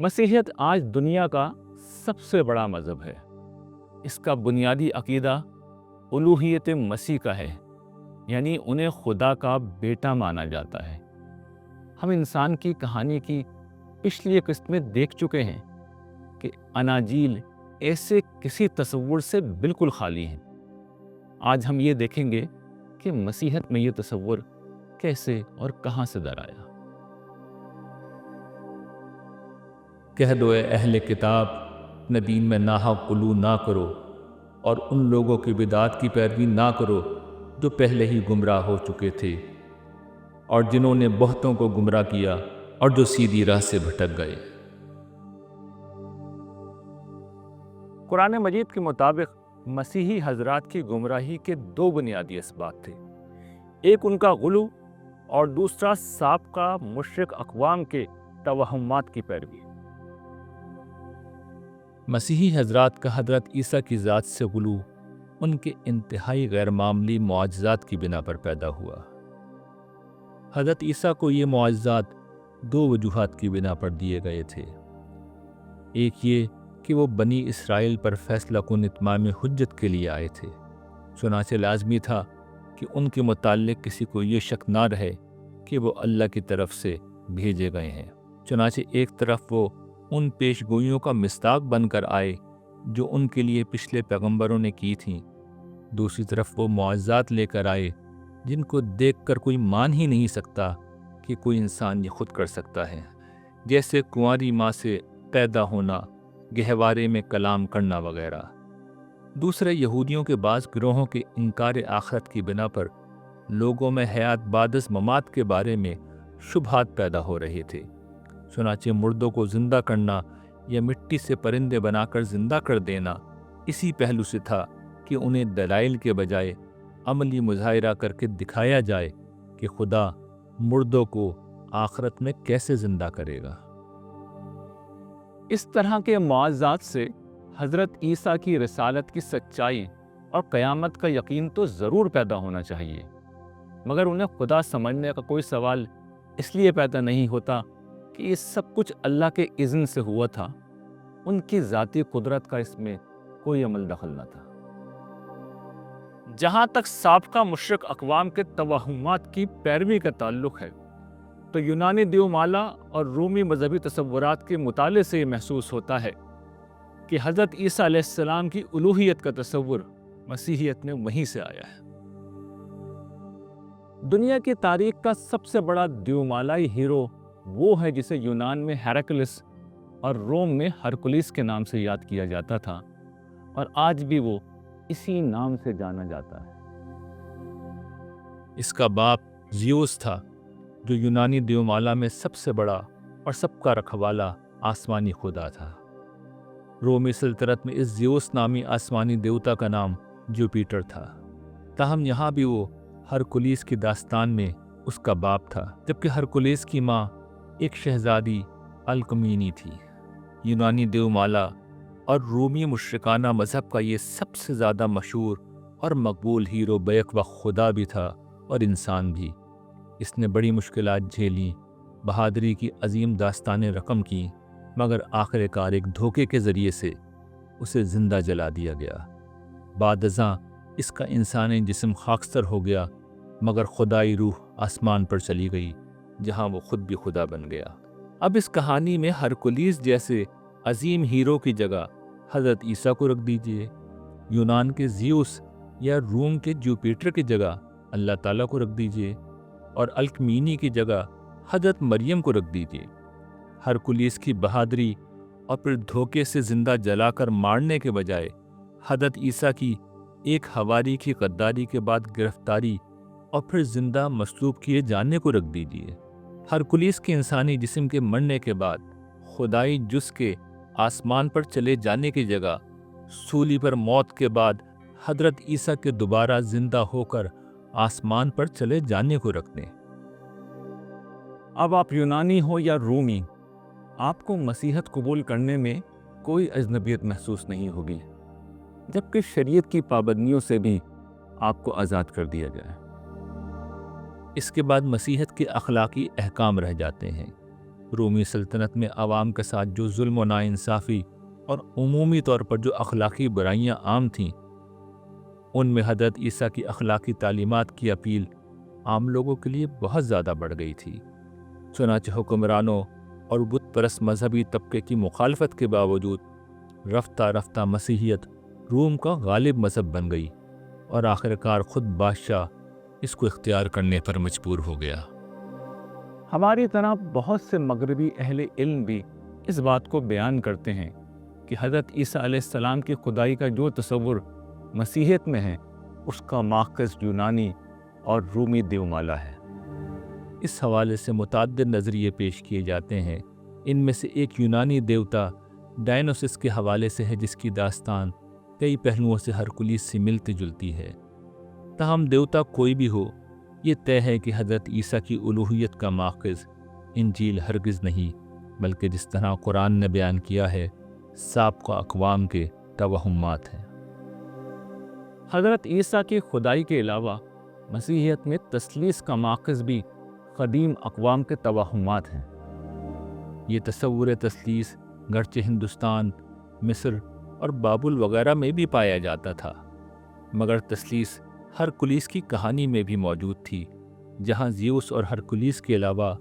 مسیحیت آج دنیا کا سب سے بڑا مذہب ہے۔ اس کا بنیادی عقیدہ الوہیت مسیح کا ہے، یعنی انہیں خدا کا بیٹا مانا جاتا ہے۔ ہم انسان کی کہانی کی پچھلی قسط میں دیکھ چکے ہیں کہ اناجیل ایسے کسی تصور سے بالکل خالی ہیں۔ آج ہم یہ دیکھیں گے کہ مسیحیت میں یہ تصور کیسے اور کہاں سے در آیا۔ کہہ دو اے اہل کتاب، اپنے دین میں ناحق غلو نہ کرو اور ان لوگوں کی بدعات کی پیروی نہ کرو جو پہلے ہی گمراہ ہو چکے تھے اور جنہوں نے بہتوں کو گمراہ کیا اور جو سیدھی راہ سے بھٹک گئے۔ قرآن مجید کے مطابق مسیحی حضرات کی گمراہی کے دو بنیادی اسباب تھے، ایک ان کا غلو اور دوسرا سابقہ مشرک اقوام کے توہمات کی پیروی۔ مسیحی حضرات کا حضرت عیسیٰ کی ذات سے غلو ان کے انتہائی غیر معمولی معجزات کی بنا پر پیدا ہوا۔ حضرت عیسیٰ کو یہ معجزات دو وجوہات کی بنا پر دیے گئے تھے۔ ایک یہ کہ وہ بنی اسرائیل پر فیصلہ کن اتمام حجت کے لیے آئے تھے، چنانچہ لازمی تھا کہ ان کے متعلق کسی کو یہ شک نہ رہے کہ وہ اللہ کی طرف سے بھیجے گئے ہیں۔ چنانچہ ایک طرف وہ ان پیش گوئیوں کا مصداق بن کر آئے جو ان کے لیے پچھلے پیغمبروں نے کی تھیں، دوسری طرف وہ معجزات لے کر آئے جن کو دیکھ کر کوئی مان ہی نہیں سکتا کہ کوئی انسان یہ خود کر سکتا ہے، جیسے کنواری ماں سے پیدا ہونا، گہوارے میں کلام کرنا وغیرہ۔ دوسرے یہودیوں کے بعض گروہوں کے انکار آخرت کی بنا پر لوگوں میں حیات بعد از ممات کے بارے میں شبہات پیدا ہو رہے تھے، چنانچہ مردوں کو زندہ کرنا یا مٹی سے پرندے بنا کر زندہ کر دینا اسی پہلو سے تھا کہ انہیں دلائل کے بجائے عملی مظاہرہ کر کے دکھایا جائے کہ خدا مردوں کو آخرت میں کیسے زندہ کرے گا۔ اس طرح کے معجزات سے حضرت عیسیٰ کی رسالت کی سچائی اور قیامت کا یقین تو ضرور پیدا ہونا چاہیے، مگر انہیں خدا سمجھنے کا کوئی سوال اس لیے پیدا نہیں ہوتا کہ یہ سب کچھ اللہ کے اذن سے ہوا تھا، ان کی ذاتی قدرت کا اس میں کوئی عمل دخل نہ تھا۔ جہاں تک سابقہ مشرک اقوام کے توہمات کی پیروی کا تعلق ہے تو یونانی دیومالا اور رومی مذہبی تصورات کے مطالعے سے یہ محسوس ہوتا ہے کہ حضرت عیسیٰ علیہ السلام کی الوہیت کا تصور مسیحیت میں وہیں سے آیا ہے۔ دنیا کی تاریخ کا سب سے بڑا دیومالائی ہیرو وہ ہے جسے یونان میں ہیراکلس اور روم میں ہرکلیس کے نام سے یاد کیا جاتا تھا، اور آج بھی وہ اسی نام سے جانا جاتا ہے۔ اس کا باپ زیوس تھا جو یونانی دیومالا میں سب سے بڑا اور سب کا رکھوالا آسمانی خدا تھا۔ رومی سلطنت میں اس زیوس نامی آسمانی دیوتا کا نام جوپیٹر تھا، تاہم یہاں بھی وہ ہرکلیس کی داستان میں اس کا باپ تھا، جبکہ ہرکلیس کی ماں ایک شہزادی الکمینی تھی۔ یونانی دیومالا اور رومی مشرکانہ مذہب کا یہ سب سے زیادہ مشہور اور مقبول ہیرو بیک وقت خدا بھی تھا اور انسان بھی۔ اس نے بڑی مشکلات جھیلیں، بہادری کی عظیم داستانیں رقم کیں، مگر آخر کار ایک دھوکے کے ذریعے سے اسے زندہ جلا دیا گیا۔ بعد ازاں اس کا انسانی جسم خاکستر ہو گیا، مگر خدائی روح آسمان پر چلی گئی جہاں وہ خود بھی خدا بن گیا۔ اب اس کہانی میں ہرکلیس جیسے عظیم ہیرو کی جگہ حضرت عیسیٰ کو رکھ دیجئے، یونان کے زیوس یا روم کے جوپیٹر کی جگہ اللہ تعالیٰ کو رکھ دیجئے، اور الکمینی کی جگہ حضرت مریم کو رکھ دیجئے۔ ہرکلیس کی بہادری اور پھر دھوکے سے زندہ جلا کر مارنے کے بجائے حضرت عیسیٰ کی ایک حواری کی غداری کے بعد گرفتاری اور پھر زندہ مصلوب کیے جانے کو رکھ دیجئے۔ ہرکلیس کے انسانی جسم کے مرنے کے بعد خدائی جس کے آسمان پر چلے جانے کی جگہ سولی پر موت کے بعد حضرت عیسیٰ کے دوبارہ زندہ ہو کر آسمان پر چلے جانے کو رکھ دیں۔ اب آپ یونانی ہو یا رومی، آپ کو مسیحیت قبول کرنے میں کوئی اجنبیت محسوس نہیں ہوگی، جبکہ شریعت کی پابندیوں سے بھی آپ کو آزاد کر دیا گیا ہے۔ اس کے بعد مسیحیت کے اخلاقی احکام رہ جاتے ہیں، رومی سلطنت میں عوام کے ساتھ جو ظلم و ناانصافی اور عمومی طور پر جو اخلاقی برائیاں عام تھیں، ان میں حضرت عیسیٰ کی اخلاقی تعلیمات کی اپیل عام لوگوں کے لیے بہت زیادہ بڑھ گئی تھی۔ چنانچہ حکمرانوں اور بت پرست مذہبی طبقے کی مخالفت کے باوجود رفتہ رفتہ مسیحیت روم کا غالب مذہب بن گئی اور آخرکار خود بادشاہ اس کو اختیار کرنے پر مجبور ہو گیا۔ ہماری طرح بہت سے مغربی اہل علم بھی اس بات کو بیان کرتے ہیں کہ حضرت عیسیٰ علیہ السلام کی خدائی کا جو تصور مسیحیت میں ہے، اس کا ماخذ یونانی اور رومی دیومالا ہے۔ اس حوالے سے متعدد نظریے پیش کیے جاتے ہیں۔ ان میں سے ایک یونانی دیوتا ڈائنوسس کے حوالے سے ہے، جس کی داستان کئی پہلوؤں سے ہرکلیس سے ملتی جلتی ہے۔ تاہم دیوتا کوئی بھی ہو، یہ طے ہے کہ حضرت عیسیٰ کی الوہیت کا ماخذ انجیل ہرگز نہیں، بلکہ جس طرح قرآن نے بیان کیا ہے، سابقہ اقوام کے توہمات ہیں۔ حضرت عیسیٰ کی خدائی کے علاوہ مسیحیت میں تثلیث کا ماخذ بھی قدیم اقوام کے توہمات ہیں۔ یہ تصور تثلیث گرچہ ہندوستان، مصر اور بابل وغیرہ میں بھی پایا جاتا تھا، مگر تثلیث ہرکلیس کی کہانی میں بھی موجود تھی، جہاں زیوس اور ہرکلیس کے علاوہ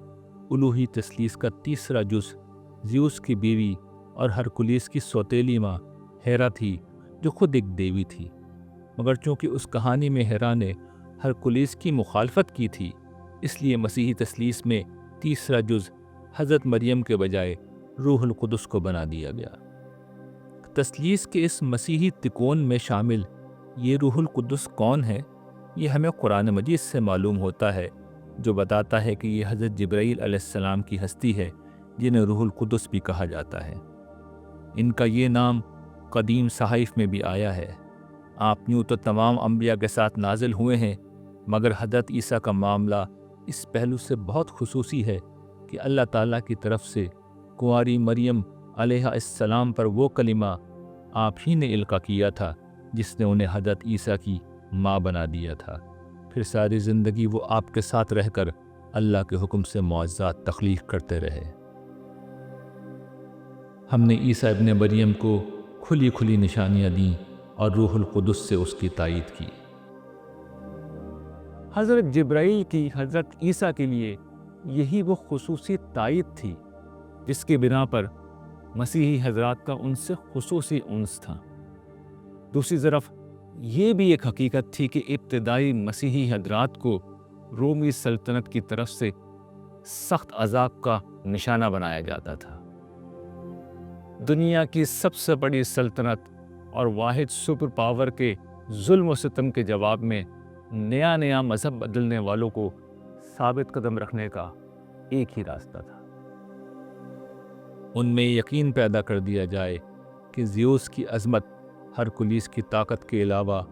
الوہی تثلیث کا تیسرا جز زیوس کی بیوی اور ہرکلیس کی سوتیلی ماں ہیرا تھی، جو خود ایک دیوی تھی۔ مگر چونکہ اس کہانی میں ہیرا نے ہرکلیس کی مخالفت کی تھی، اس لیے مسیحی تثلیث میں تیسرا جز حضرت مریم کے بجائے روح القدس کو بنا دیا گیا۔ تثلیث کے اس مسیحی تکون میں شامل یہ روح القدس کون ہے، یہ ہمیں قرآن مجید سے معلوم ہوتا ہے، جو بتاتا ہے کہ یہ حضرت جبرائیل علیہ السلام کی ہستی ہے، جنہیں روح القدس بھی کہا جاتا ہے۔ ان کا یہ نام قدیم صحائف میں بھی آیا ہے۔ آپ یوں تو تمام انبیاء کے ساتھ نازل ہوئے ہیں، مگر حضرت عیسیٰ کا معاملہ اس پہلو سے بہت خصوصی ہے کہ اللہ تعالیٰ کی طرف سے کنواری مریم علیہ السلام پر وہ کلمہ آپ ہی نے القا کیا تھا جس نے انہیں حضرت عیسیٰ کی ماں بنا دیا تھا۔ پھر ساری زندگی وہ آپ کے ساتھ رہ کر اللہ کے حکم سے معجزات تخلیق کرتے رہے۔ ہم نے عیسیٰ ابن مریم کو کھلی کھلی نشانیاں دیں اور روح القدس سے اس کی تائید کی۔ حضرت جبرائیل کی حضرت عیسیٰ کے لیے یہی وہ خصوصی تائید تھی جس کی بنا پر مسیحی حضرات کا ان سے خصوصی انس تھا۔ دوسری طرف یہ بھی ایک حقیقت تھی کہ ابتدائی مسیحی حضرات کو رومی سلطنت کی طرف سے سخت عذاب کا نشانہ بنایا جاتا تھا۔ دنیا کی سب سے بڑی سلطنت اور واحد سپر پاور کے ظلم و ستم کے جواب میں نیا مذہب بدلنے والوں کو ثابت قدم رکھنے کا ایک ہی راستہ تھا۔ ان میں یقین پیدا کر دیا جائے کہ زیوس کی عظمت، ہرکلیس کی طاقت کے علاوہ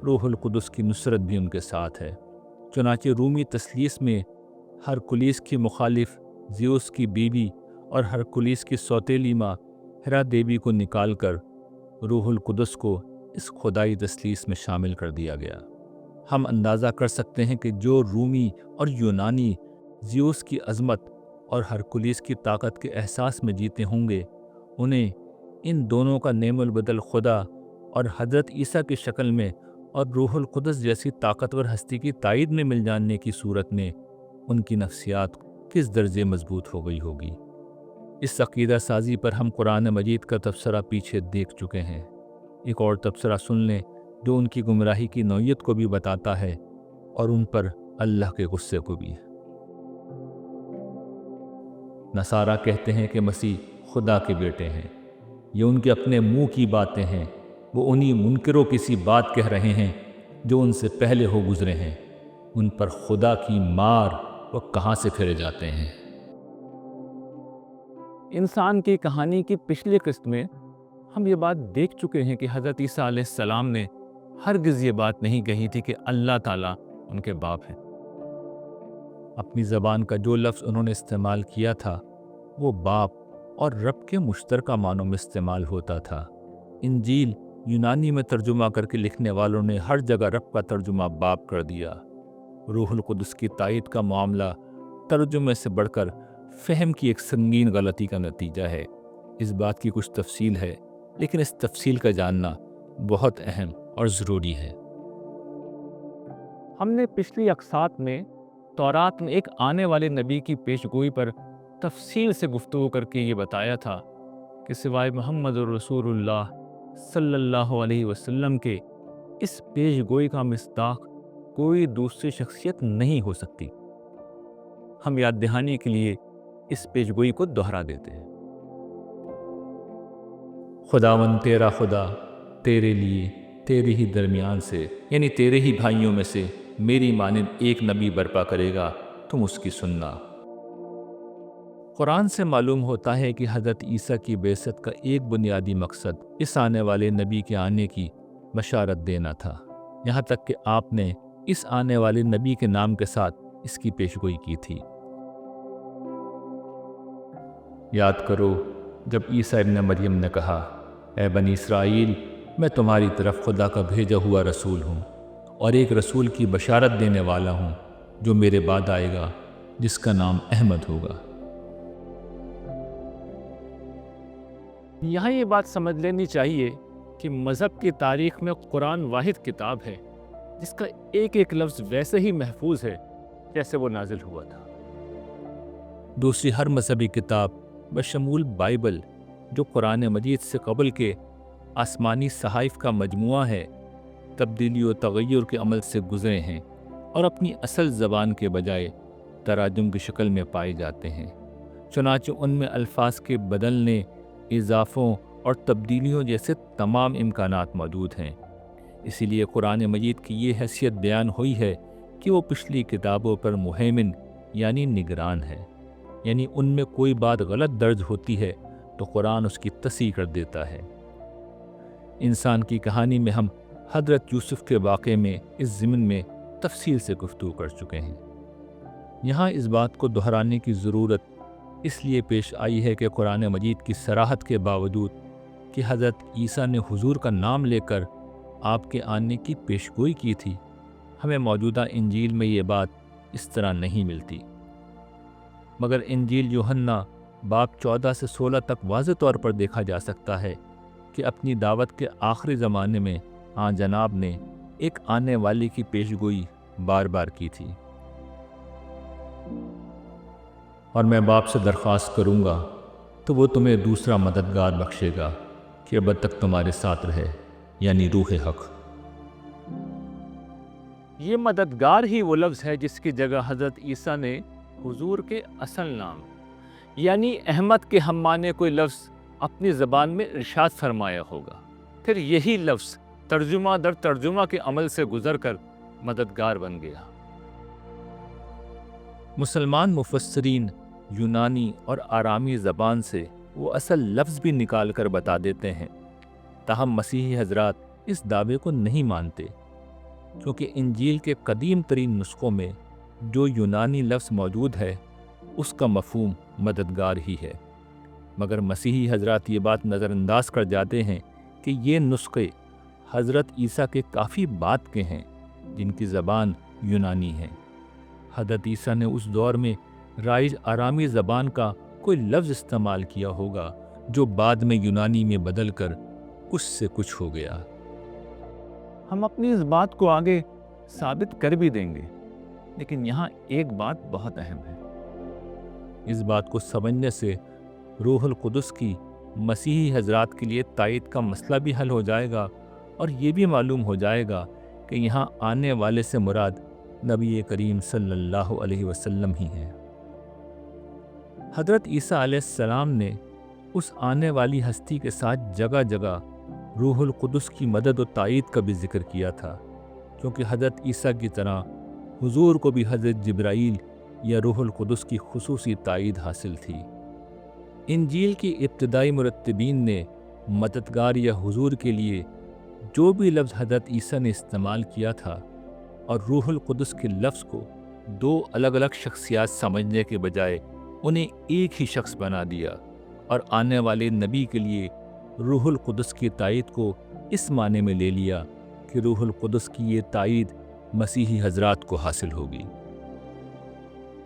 روح القدس کی نصرت بھی ان کے ساتھ ہے۔ چنانچہ رومی تثلیث میں ہرکلیس کی مخالف زیوس کی بیوی اور ہرکلیس کی سوتیلی ماں ہیرا دیوی کو نکال کر روح القدس کو اس خدائی تثلیث میں شامل کر دیا گیا۔ ہم اندازہ کر سکتے ہیں کہ جو رومی اور یونانی زیوس کی عظمت اور ہرکلیس کی طاقت کے احساس میں جیتے ہوں گے، انہیں ان دونوں کا نعم البدل خدا اور حضرت عیسیٰ کی شکل میں اور روح القدس جیسی طاقتور ہستی کی تائید میں مل جانے کی صورت میں ان کی نفسیات کس درجے مضبوط ہو گئی ہوگی۔ اس عقیدہ سازی پر ہم قرآن مجید کا تبصرہ پیچھے دیکھ چکے ہیں۔ ایک اور تبصرہ سن لیں جو ان کی گمراہی کی نوعیت کو بھی بتاتا ہے اور ان پر اللہ کے غصے کو بھی۔ نصارہ کہتے ہیں کہ مسیح خدا کے بیٹے ہیں۔ یہ ان کے اپنے منہ کی باتیں ہیں۔ وہ انہی منکروں کی سی بات کہہ رہے ہیں جو ان سے پہلے ہو گزرے ہیں۔ ان پر خدا کی مار وہ کہاں سے پھرے جاتے ہیں۔ انسان کی کہانی کی پچھلی قسط میں ہم یہ بات دیکھ چکے ہیں کہ حضرت عیسیٰ علیہ السلام نے ہرگز یہ بات نہیں کہی تھی کہ اللہ تعالیٰ ان کے باپ ہیں۔ اپنی زبان کا جو لفظ انہوں نے استعمال کیا تھا وہ باپ اور رب کے مشترکہ معنوں میں استعمال ہوتا تھا۔ انجیل یونانی میں ترجمہ کر کے لکھنے والوں نے ہر جگہ رب کا ترجمہ باپ کر دیا۔ روح القدس کی تائید کا معاملہ ترجمے سے بڑھ کر فہم کی ایک سنگین غلطی کا نتیجہ ہے۔ اس بات کی کچھ تفصیل ہے، لیکن اس تفصیل کا جاننا بہت اہم اور ضروری ہے۔ ہم نے پچھلی اقساط میں تورات میں ایک آنے والے نبی کی پیشگوئی پر تفصیل سے گفتگو کر کے یہ بتایا تھا کہ سوائے محمد رسول اللہ صلی اللہ علیہ وسلم کے اس پیشگوئی کا مصداق کوئی دوسری شخصیت نہیں ہو سکتی۔ ہم یاد دہانی کے لیے اس پیشگوئی کو دہرا دیتے ہیں۔ خداوند تیرا خدا تیرے لیے تیرے ہی درمیان سے، یعنی تیرے ہی بھائیوں میں سے میری مانند ایک نبی برپا کرے گا، تم اس کی سننا۔ قرآن سے معلوم ہوتا ہے کہ حضرت عیسیٰ کی بعثت کا ایک بنیادی مقصد اس آنے والے نبی کے آنے کی بشارت دینا تھا، یہاں تک کہ آپ نے اس آنے والے نبی کے نام کے ساتھ اس کی پیشگوئی کی تھی۔ یاد کرو جب عیسیٰ ابن مریم نے کہا، اے بنی اسرائیل، میں تمہاری طرف خدا کا بھیجا ہوا رسول ہوں اور ایک رسول کی بشارت دینے والا ہوں جو میرے بعد آئے گا، جس کا نام احمد ہوگا۔ یہاں یہ بات سمجھ لینی چاہیے کہ مذہب کی تاریخ میں قرآن واحد کتاب ہے جس کا ایک ایک لفظ ویسے ہی محفوظ ہے جیسے وہ نازل ہوا تھا۔ دوسری ہر مذہبی کتاب بشمول بائبل، جو قرآن مجید سے قبل کے آسمانی صحائف کا مجموعہ ہے، تبدیلی و تغیر کے عمل سے گزرے ہیں اور اپنی اصل زبان کے بجائے تراجم کی شکل میں پائے جاتے ہیں۔ چنانچہ ان میں الفاظ کے بدلنے، اضافوں اور تبدیلیوں جیسے تمام امکانات موجود ہیں۔ اسی لیے قرآن مجید کی یہ حیثیت بیان ہوئی ہے کہ وہ پچھلی کتابوں پر مہیمن یعنی نگران ہے، یعنی ان میں کوئی بات غلط درج ہوتی ہے تو قرآن اس کی تصحیح کر دیتا ہے۔ انسان کی کہانی میں ہم حضرت یوسف کے واقعے میں اس ضمن میں تفصیل سے گفتگو کر چکے ہیں۔ یہاں اس بات کو دہرانے کی ضرورت اس لیے پیش آئی ہے کہ قرآن مجید کی صراحت کے باوجود کہ حضرت عیسیٰ نے حضور کا نام لے کر آپ کے آنے کی پیشگوئی کی تھی، ہمیں موجودہ انجیل میں یہ بات اس طرح نہیں ملتی۔ مگر انجیل یوحنا باب 14 سے 16 تک واضح طور پر دیکھا جا سکتا ہے کہ اپنی دعوت کے آخری زمانے میں آن جناب نے ایک آنے والی کی پیشگوئی بار بار کی تھی۔ اور میں باپ سے درخواست کروں گا تو وہ تمہیں دوسرا مددگار بخشے گا کہ اب تک تمہارے ساتھ رہے، یعنی روح حق۔ یہ مددگار ہی وہ لفظ ہے جس کی جگہ حضرت عیسیٰ نے حضور کے اصل نام یعنی احمد کے ہم معنی کوئی لفظ اپنی زبان میں ارشاد فرمایا ہوگا، پھر یہی لفظ ترجمہ در ترجمہ کے عمل سے گزر کر مددگار بن گیا۔ مسلمان مفسرین یونانی اور آرامی زبان سے وہ اصل لفظ بھی نکال کر بتا دیتے ہیں، تاہم مسیحی حضرات اس دعوے کو نہیں مانتے، کیونکہ انجیل کے قدیم ترین نسخوں میں جو یونانی لفظ موجود ہے اس کا مفہوم مددگار ہی ہے۔ مگر مسیحی حضرات یہ بات نظر انداز کر جاتے ہیں کہ یہ نسخے حضرت عیسیٰ کے کافی بعد کے ہیں جن کی زبان یونانی ہے۔ حضرت عیسیٰ نے اس دور میں رائج آرامی زبان کا کوئی لفظ استعمال کیا ہوگا جو بعد میں یونانی میں بدل کر اس سے کچھ ہو گیا۔ ہم اپنی اس بات کو آگے ثابت کر بھی دیں گے، لیکن یہاں ایک بات بہت اہم ہے۔ اس بات کو سمجھنے سے روح القدس کی مسیحی حضرات کے لیے تائید کا مسئلہ بھی حل ہو جائے گا، اور یہ بھی معلوم ہو جائے گا کہ یہاں آنے والے سے مراد نبی کریم صلی اللہ علیہ وسلم ہی ہیں۔ حضرت عیسیٰ علیہ السلام نے اس آنے والی ہستی کے ساتھ جگہ جگہ روح القدس کی مدد و تائید کا بھی ذکر کیا تھا، کیونکہ حضرت عیسیٰ کی طرح حضور کو بھی حضرت جبرائیل یا روح القدس کی خصوصی تائید حاصل تھی۔ انجیل کی ابتدائی مرتبین نے مددگار یا حضور کے لیے جو بھی لفظ حضرت عیسیٰ نے استعمال کیا تھا اور روح القدس کے لفظ کو دو الگ الگ شخصیات سمجھنے کے بجائے انہیں ایک ہی شخص بنا دیا، اور آنے والے نبی کے لیے روح القدس کی تائید کو اس معنی میں لے لیا کہ روح القدس کی یہ تائید مسیحی حضرات کو حاصل ہوگی۔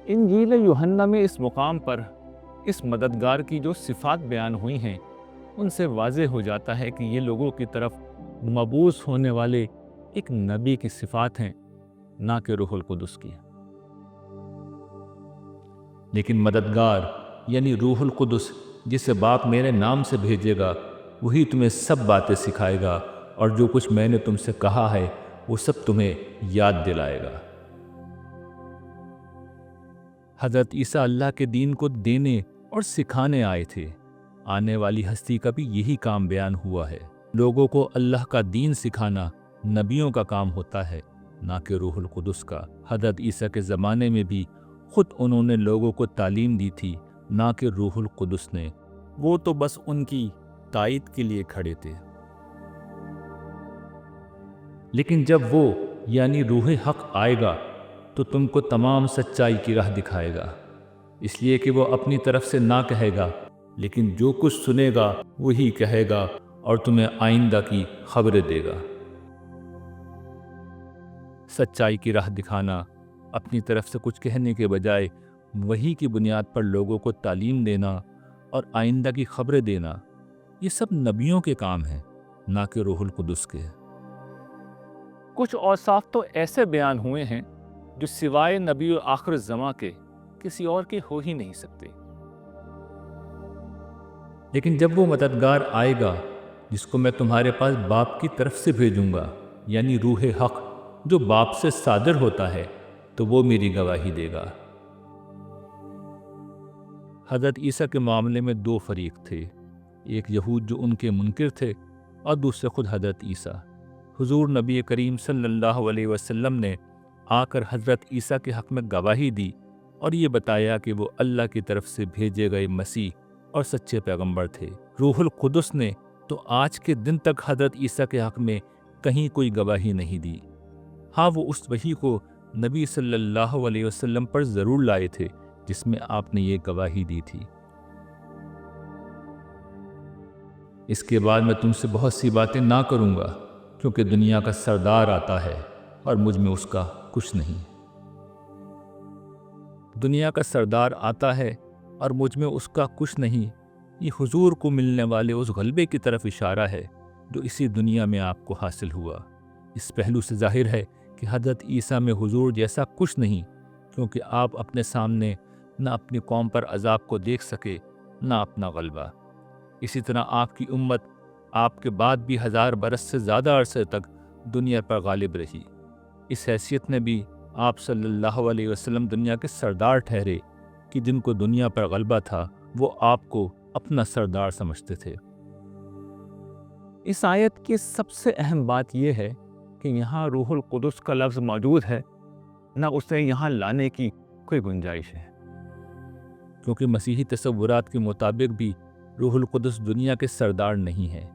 انجیل یوحنا میں اس مقام پر اس مددگار کی جو صفات بیان ہوئی ہیں ان سے واضح ہو جاتا ہے کہ یہ لوگوں کی طرف مبعوث ہونے والے ایک نبی کی صفات ہیں، نہ کہ روح القدس کی۔ لیکن مددگار یعنی روح القدس جسے باپ میرے نام سے بھیجے گا، وہی تمہیں سب باتیں سکھائے گا اور جو کچھ میں نے تم سے کہا ہے وہ سب تمہیں یاد دلائے گا۔ حضرت عیسیٰ اللہ کے دین کو دینے اور سکھانے آئے تھے۔ آنے والی ہستی کا بھی یہی کام بیان ہوا ہے۔ لوگوں کو اللہ کا دین سکھانا نبیوں کا کام ہوتا ہے، نہ کہ روح القدس کا۔ حضرت عیسیٰ کے زمانے میں بھی خود انہوں نے لوگوں کو تعلیم دی تھی، نہ کہ روح القدس نے۔ وہ تو بس ان کی تائید کے لیے کھڑے تھے۔ لیکن جب وہ یعنی روح حق آئے گا تو تم کو تمام سچائی کی راہ دکھائے گا، اس لیے کہ وہ اپنی طرف سے نہ کہے گا، لیکن جو کچھ سنے گا وہی کہے گا اور تمہیں آئندہ کی خبریں دے گا۔ سچائی کی راہ دکھانا، اپنی طرف سے کچھ کہنے کے بجائے وہی کی بنیاد پر لوگوں کو تعلیم دینا اور آئندہ کی خبریں دینا، یہ سب نبیوں کے کام ہیں، نہ کہ روح القدس کے۔ کچھ اوصاف تو ایسے بیان ہوئے ہیں جو سوائے نبی آخر زماں کے کسی اور کے ہو ہی نہیں سکتے۔ لیکن جب وہ مددگار آئے گا جس کو میں تمہارے پاس باپ کی طرف سے بھیجوں گا، یعنی روح حق جو باپ سے صادر ہوتا ہے، تو وہ میری گواہی دے گا۔ حضرت عیسیٰ کے معاملے میں دو فریق تھے، ایک یہود جو ان کے منکر تھے اور دوسرے خود حضرت عیسیٰ۔ حضور نبی کریم صلی اللہ علیہ وسلم نے آ کر حضرت عیسیٰ کے حق میں گواہی دی اور یہ بتایا کہ وہ اللہ کی طرف سے بھیجے گئے مسیح اور سچے پیغمبر تھے۔ روح القدس نے تو آج کے دن تک حضرت عیسیٰ کے حق میں کہیں کوئی گواہی نہیں دی۔ ہاں، وہ اس وحی کو نبی صلی اللہ علیہ وسلم پر ضرور لائے تھے جس میں آپ نے یہ گواہی دی تھی۔ اس کے بعد میں تم سے بہت سی باتیں نہ کروں گا، کیونکہ دنیا کا سردار آتا ہے اور مجھ میں اس کا کچھ نہیں۔ دنیا کا سردار آتا ہے اور مجھ میں اس کا کچھ نہیں، یہ حضور کو ملنے والے اس غلبے کی طرف اشارہ ہے جو اسی دنیا میں آپ کو حاصل ہوا۔ اس پہلو سے ظاہر ہے کہ حضرت عیسیٰ میں حضور جیسا کچھ نہیں، کیونکہ آپ اپنے سامنے نہ اپنی قوم پر عذاب کو دیکھ سکے نہ اپنا غلبہ۔ اسی طرح آپ کی امت آپ کے بعد بھی 1000 برس سے زیادہ عرصے تک دنیا پر غالب رہی۔ اس حیثیت نے بھی آپ صلی اللہ علیہ وسلم دنیا کے سردار ٹھہرے کہ جن کو دنیا پر غلبہ تھا وہ آپ کو اپنا سردار سمجھتے تھے۔ اس آیت کی سب سے اہم بات یہ ہے کہ یہاں روح القدس کا لفظ موجود ہے، نہ اسے یہاں لانے کی کوئی گنجائش ہے۔ کیونکہ مسیحی تصورات کے مطابق بھی روح القدس دنیا کے سردار نہیں ہے۔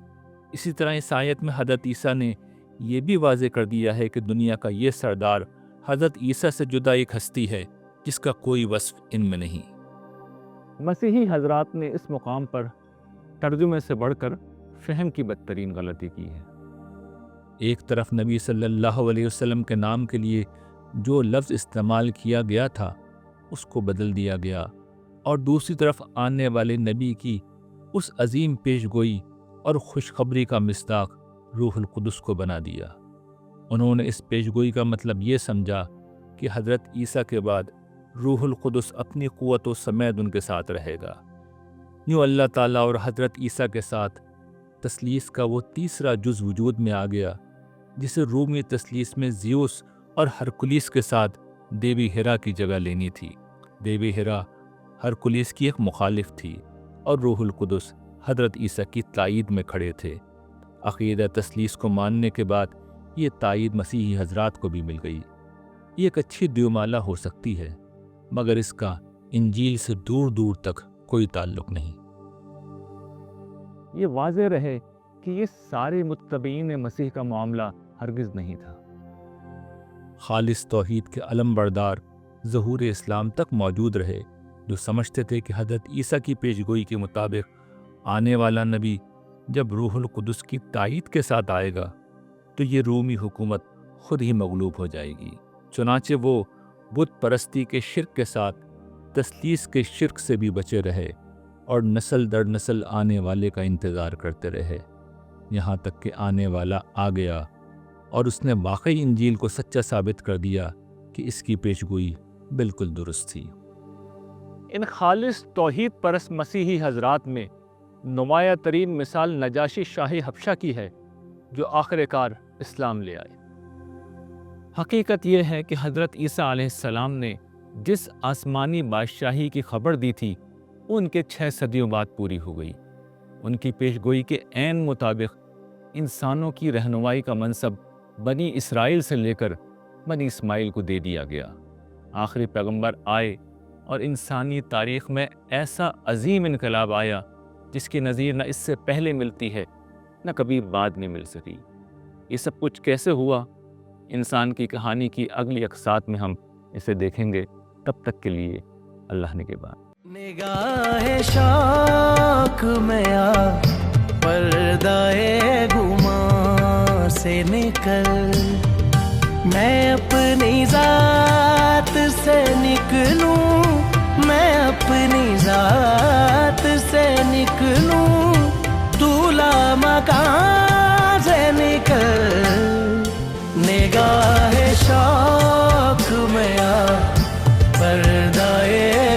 اسی طرح اس آیت میں حضرت عیسیٰ نے یہ بھی واضح کر دیا ہے کہ دنیا کا یہ سردار حضرت عیسیٰ سے جدا ایک ہستی ہے جس کا کوئی وصف ان میں نہیں۔ مسیحی حضرات نے اس مقام پر ترجمے سے بڑھ کر فہم کی بدترین غلطی کی ہے۔ ایک طرف نبی صلی اللہ علیہ وسلم کے نام کے لیے جو لفظ استعمال کیا گیا تھا اس کو بدل دیا گیا، اور دوسری طرف آنے والے نبی کی اس عظیم پیش گوئی اور خوشخبری کا مصداق روح القدس کو بنا دیا۔ انہوں نے اس پیش گوئی کا مطلب یہ سمجھا کہ حضرت عیسیٰ کے بعد روح القدس اپنی قوت و سمیت ان کے ساتھ رہے گا۔ یوں اللہ تعالیٰ اور حضرت عیسیٰ کے ساتھ تثلیث کا وہ تیسرا جز وجود میں آ گیا جسے رومی تثلیث میں زیوس اور ہرکلیس کے ساتھ دیوی ہیرا کی جگہ لینی تھی۔ دیوی ہیرا ہرکلیس کی ایک مخالف تھی اور روح القدس حضرت عیسیٰ کی تائید میں کھڑے تھے۔ عقیدہ تثلیث کو ماننے کے بعد یہ تائید مسیحی حضرات کو بھی مل گئی۔ یہ ایک اچھی دیومالا ہو سکتی ہے، مگر اس کا انجیل سے دور دور تک کوئی تعلق نہیں۔ یہ واضح رہے کہ یہ سارے متبعین مسیح کا معاملہ ہرگز نہیں تھا۔ خالص توحید کے علم بردار ظہور اسلام تک موجود رہے، جو سمجھتے تھے کہ حضرت عیسیٰ کی پیشگوئی کے مطابق آنے والا نبی جب روح القدس کی تائید کے ساتھ آئے گا تو یہ رومی حکومت خود ہی مغلوب ہو جائے گی۔ چنانچہ وہ بت پرستی کے شرک کے ساتھ تثلیث کے شرک سے بھی بچے رہے اور نسل در نسل آنے والے کا انتظار کرتے رہے، یہاں تک کہ آنے والا آ گیا اور اس نے واقعی انجیل کو سچا ثابت کر دیا کہ اس کی پیشگوئی بالکل درست تھی۔ ان خالص توحید پرست مسیحی حضرات میں نمایاں ترین مثال نجاشی شاہ حبشہ کی ہے، جو آخر کار اسلام لے آئے۔ حقیقت یہ ہے کہ حضرت عیسیٰ علیہ السلام نے جس آسمانی بادشاہی کی خبر دی تھی، ان کے 6 صدیوں بعد پوری ہو گئی۔ ان کی پیشگوئی کے عین مطابق انسانوں کی رہنمائی کا منصب بنی اسرائیل سے لے کر بنی اسماعیل کو دے دیا گیا۔ آخری پیغمبر آئے اور انسانی تاریخ میں ایسا عظیم انقلاب آیا جس کی نظیر نہ اس سے پہلے ملتی ہے نہ کبھی بعد میں مل سکی۔ یہ سب کچھ کیسے ہوا؟ انسان کی کہانی کی اگلی اقساط میں ہم اسے دیکھیں گے۔ تب تک کے لیے اللہ نگہبان۔ نگاہ شوق میں آ، پردہ گماں سے نکل، میں اپنی ذات سے نکلوں، میں اپنی ذات سے نکلوں، تو لامکان سے نکل، نگاہ شوق میں آ، پردہ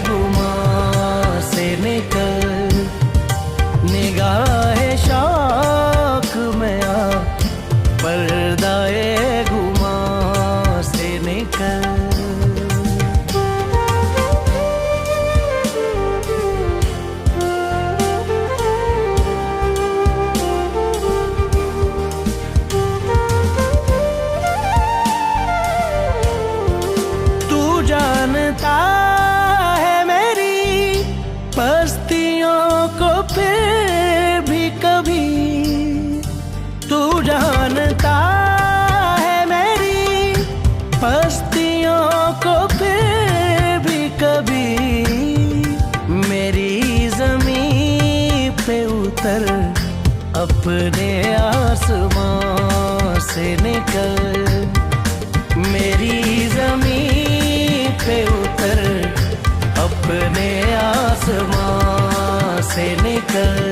گماں سے نکل، نگاہ شوق میں آ، پردہ گماں سے نکل۔ جانتا ہے میری پستیوں کو پھر بھی کبھی، تو جانتا ہے میری پستیوں کو پھر بھی کبھی، میری زمین پہ اتر، اپنے آسمان سے نکل، میری زمین پہ اتر، اپنے آسمان سے نکل۔